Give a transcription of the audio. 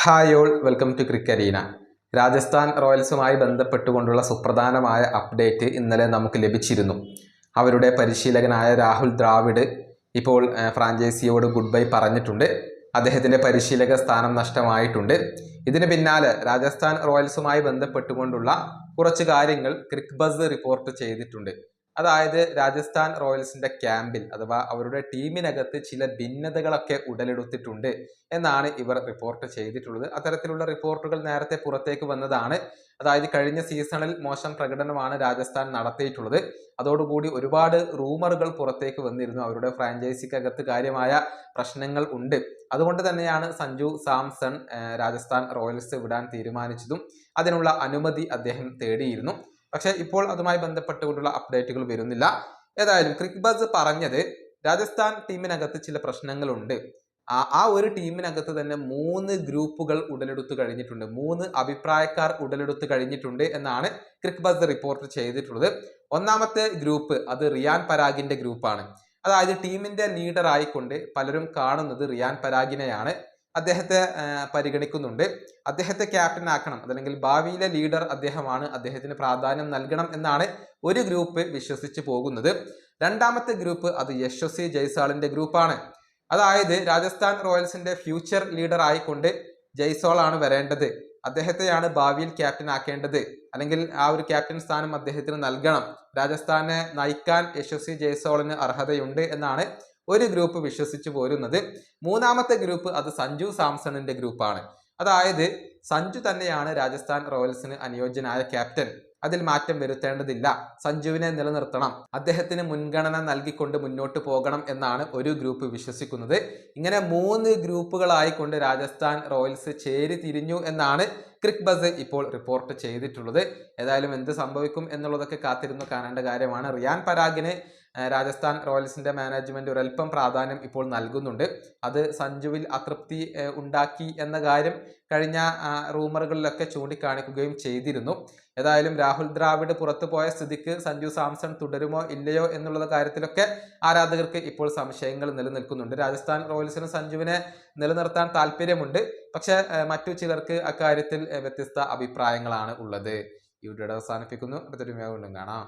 Hi all, welcome to Crickarena. Rajasthan റോയൽസുമായി ബന്ധപ്പെട്ടുകൊണ്ടുള്ള സുപ്രധാനമായ അപ്ഡേറ്റ് ഇന്നലെ നമുക്ക് ലഭിച്ചിരുന്നു. അവരുടെ പരിശീലകനായ രാഹുൽ ദ്രാവിഡ് ഇപ്പോൾ ഫ്രാഞ്ചൈസിയോട് ഗുഡ് ബൈ പറഞ്ഞിട്ടുണ്ട്. അദ്ദേഹത്തിൻ്റെ പരിശീലക സ്ഥാനം നഷ്ടമായിട്ടുണ്ട്. ഇതിന് പിന്നാലെ രാജസ്ഥാൻ റോയൽസുമായി ബന്ധപ്പെട്ടുകൊണ്ടുള്ള കുറച്ച് കാര്യങ്ങൾ ക്രിക്ബസ് റിപ്പോർട്ട് ചെയ്തിട്ടുണ്ട്. അതായത് രാജസ്ഥാൻ റോയൽസിന്റെ ക്യാമ്പിൽ അഥവാ അവരുടെ ടീമിനകത്ത് ചില ഭിന്നതകളൊക്കെ ഉടലെടുത്തിട്ടുണ്ട് എന്നാണ് ഇവർ റിപ്പോർട്ട് ചെയ്തിട്ടുള്ളത്. അത്തരത്തിലുള്ള റിപ്പോർട്ടുകൾ നേരത്തെ പുറത്തേക്ക് വന്നതാണ്. അതായത് കഴിഞ്ഞ സീസണിൽ മോശം പ്രകടനമാണ് രാജസ്ഥാൻ നടത്തിയിട്ടുള്ളത്. അതോടുകൂടി ഒരുപാട് റൂമറുകൾ പുറത്തേക്ക് വന്നിരുന്നു. അവരുടെ ഫ്രാഞ്ചൈസിക്കകത്ത് കാര്യമായ പ്രശ്നങ്ങൾ ഉണ്ട്. അതുകൊണ്ട് തന്നെയാണ് സഞ്ജു സാംസൺ രാജസ്ഥാൻ റോയൽസ് വിടാൻ തീരുമാനിച്ചതും അതിനുള്ള അനുമതി അദ്ദേഹം തേടിയിരുന്നു. പക്ഷേ ഇപ്പോൾ അതുമായി ബന്ധപ്പെട്ടുകൊണ്ടുള്ള അപ്ഡേറ്റുകൾ വരുന്നില്ല. ഏതായാലും ക്രിക്ബസ് പറഞ്ഞത് രാജസ്ഥാൻ ടീമിനകത്ത് ചില പ്രശ്നങ്ങളുണ്ട്. ആ ഒരു ടീമിനകത്ത് തന്നെ 3 ഗ്രൂപ്പുകൾ ഉടലെടുത്തു കഴിഞ്ഞിട്ടുണ്ട്, 3 അഭിപ്രായക്കാർ ഉടലെടുത്തു കഴിഞ്ഞിട്ടുണ്ട് എന്നാണ് ക്രിക്ബസ് റിപ്പോർട്ട് ചെയ്തിട്ടുള്ളത്. ഒന്നാമത്തെ ഗ്രൂപ്പ് അത് റിയാൻ പരാഗിന്റെ ഗ്രൂപ്പാണ്. അതായത് ടീമിന്റെ ലീഡർ ആയിക്കൊണ്ട് പലരും കാണുന്നത് റിയാൻ പരാഗിനെയാണ്. അദ്ദേഹത്തെ പരിഗണിക്കുന്നുണ്ട്. അദ്ദേഹത്തെ ക്യാപ്റ്റൻ ആക്കണം, അതല്ലെങ്കിൽ ഭാവിയിലെ ലീഡർ അദ്ദേഹമാണ്, അദ്ദേഹത്തിന് പ്രാധാന്യം നൽകണം എന്നാണ് ഒരു ഗ്രൂപ്പ് വിശ്വസിച്ച് പോകുന്നത്. രണ്ടാമത്തെ ഗ്രൂപ്പ് അത് യശസ്വി ജയ്സ്വാളിന്റെ ഗ്രൂപ്പാണ്. അതായത് രാജസ്ഥാൻ റോയൽസിന്റെ ഫ്യൂച്ചർ ലീഡർ ആയിക്കൊണ്ട് ജയ്സ്വാൾ ആണ് വരേണ്ടത്, അദ്ദേഹത്തെയാണ് ഭാവിയിൽ ക്യാപ്റ്റൻ ആക്കേണ്ടത്, അല്ലെങ്കിൽ ആ ഒരു ക്യാപ്റ്റൻ സ്ഥാനം അദ്ദേഹത്തിന് നൽകണം, രാജസ്ഥാനെ നയിക്കാൻ യശസ്വി ജയ്സ്വാളിന് അർഹതയുണ്ട് എന്നാണ് ഒരു ഗ്രൂപ്പ് വിശ്വസിച്ചു പോരുന്നത്. മൂന്നാമത്തെ ഗ്രൂപ്പ് അത് സഞ്ജു സാംസണിന്റെ ഗ്രൂപ്പാണ്. അതായത് സഞ്ജു തന്നെയാണ് രാജസ്ഥാൻ റോയൽസിന് അനുയോജ്യനായ ക്യാപ്റ്റൻ, അതിൽ മാറ്റം വരുത്തേണ്ടതില്ല, സഞ്ജുവിനെ നിലനിർത്തണം, അദ്ദേഹത്തിന് മുൻഗണന നൽകിക്കൊണ്ട് മുന്നോട്ട് പോകണം എന്നാണ് ഒരു ഗ്രൂപ്പ് വിശ്വസിക്കുന്നത്. ഇങ്ങനെ 3 ഗ്രൂപ്പുകളായിക്കൊണ്ട് രാജസ്ഥാൻ റോയൽസ് ചേരി തിരിഞ്ഞു എന്നാണ് ക്രിക്ബസ് ഇപ്പോൾ റിപ്പോർട്ട് ചെയ്തിട്ടുള്ളത്. ഏതായാലും എന്ത് സംഭവിക്കും എന്നുള്ളതൊക്കെ കാത്തിരുന്നു കാണേണ്ട കാര്യമാണ്. റിയാൻ പരാഗിന് രാജസ്ഥാൻ റോയൽസിന്റെ മാനേജ്മെന്റ് ഒരൽപ്പം പ്രാധാന്യം ഇപ്പോൾ നൽകുന്നുണ്ട്. അത് സഞ്ജുവിൽ അതൃപ്തി ഉണ്ടാക്കി എന്ന കാര്യം കഴിഞ്ഞ റൂമറുകളിലൊക്കെ ചൂണ്ടിക്കാണിക്കുകയും ചെയ്തിരുന്നു. ഏതായാലും രാഹുൽ ദ്രാവിഡ് പുറത്തു പോയ സ്ഥിതിക്ക് സഞ്ജു സാംസൺ തുടരുമോ ഇല്ലയോ എന്നുള്ള കാര്യത്തിലൊക്കെ ആരാധകർക്ക് ഇപ്പോൾ സംശയങ്ങൾ നിലനിൽക്കുന്നുണ്ട്. രാജസ്ഥാൻ റോയൽസിന് സഞ്ജുവിനെ നിലനിർത്താൻ താല്പര്യമുണ്ട്, പക്ഷെ മറ്റു ചിലർക്ക് അക്കാര്യത്തിൽ വ്യത്യസ്ത അഭിപ്രായങ്ങളാണ് ഉള്ളത്. ഈ വീഡിയോ അവസാനിപ്പിക്കുന്നു. അടുത്തൊരു വീഡിയോ കാണാം.